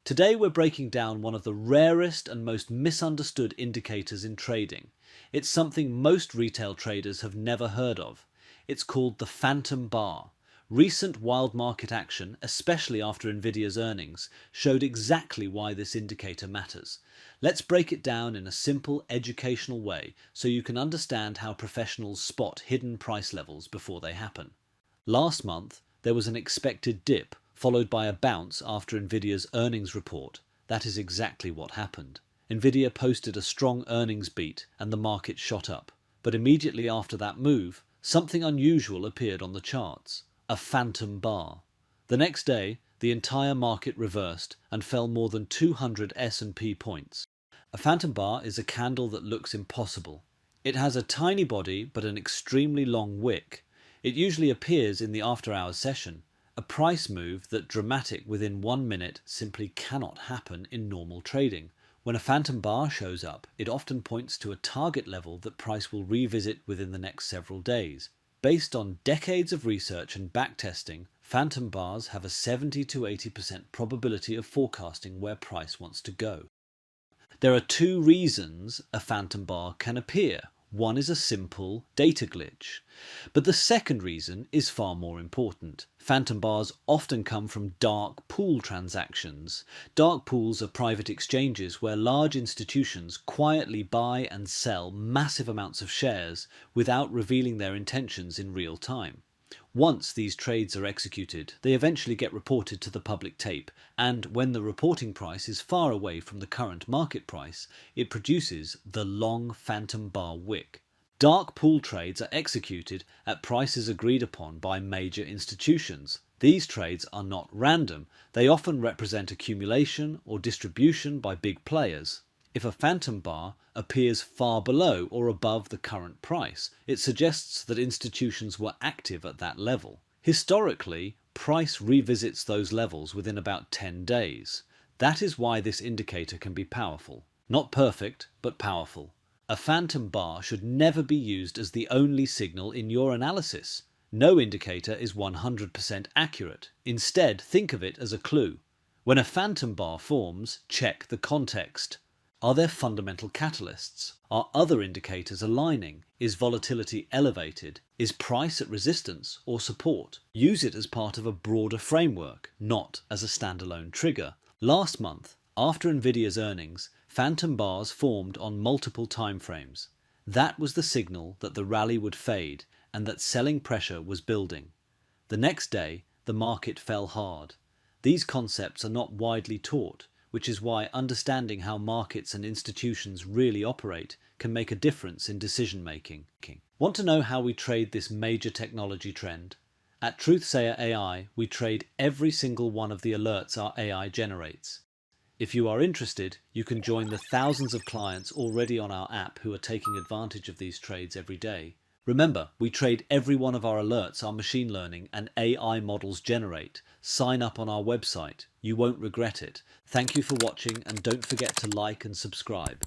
Today we're breaking down one of the rarest and most misunderstood indicators in trading. It's something most retail traders have never heard of. It's called the phantom bar. Recent wild market action, especially after Nvidia's earnings, showed exactly why this indicator matters. Let's break it down in a simple, educational way so you can understand how professionals spot hidden price levels before they happen. Last month, there was an expected dip, followed by a bounce after Nvidia's earnings report. That is exactly what happened. Nvidia posted a strong earnings beat and the market shot up. But immediately after that move, something unusual appeared on the charts. A phantom bar. The next day, the entire market reversed and fell more than 200 S&P points. A phantom bar is a candle that looks impossible. It has a tiny body but an extremely long wick. It usually appears in the after-hours session. A price move that dramatic within 1 minute simply cannot happen in normal trading. When a phantom bar shows up, it often points to a target level that price will revisit within the next several days. Based on decades of research and backtesting, phantom bars have a 70 to 80% probability of forecasting where price wants to go. There are two reasons a phantom bar can appear. One is a simple data glitch. But the second reason is far more important. Phantom bars often come from dark pool transactions. Dark pools are private exchanges where large institutions quietly buy and sell massive amounts of shares without revealing their intentions in real time. Once these trades are executed, they eventually get reported to the public tape, and when the reporting price is far away from the current market price, it produces the long phantom bar wick. Dark pool trades are executed at prices agreed upon by major institutions. These trades are not random, they often represent accumulation or distribution by big players. If a phantom bar appears far below or above the current price, it suggests that institutions were active at that level. Historically, price revisits those levels within about 10 days. That is why this indicator can be powerful. Not perfect, but powerful. A phantom bar should never be used as the only signal in your analysis. No indicator is 100% accurate. Instead, think of it as a clue. When a phantom bar forms, check the context. Are there fundamental catalysts? Are other indicators aligning? Is volatility elevated? Is price at resistance or support? Use it as part of a broader framework, not as a standalone trigger. Last month, after Nvidia's earnings, phantom bars formed on multiple timeframes. That was the signal that the rally would fade and that selling pressure was building. The next day, the market fell hard. These concepts are not widely taught, which is why understanding how markets and institutions really operate can make a difference in decision making. Want to know how we trade this major technology trend? At Truthsayer AI, we trade every single one of the alerts our AI generates. If you are interested, you can join the thousands of clients already on our app who are taking advantage of these trades every day. Remember, we trade every one of our alerts our machine learning and AI models generate. Sign up on our website. You won't regret it. Thank you for watching and don't forget to like and subscribe.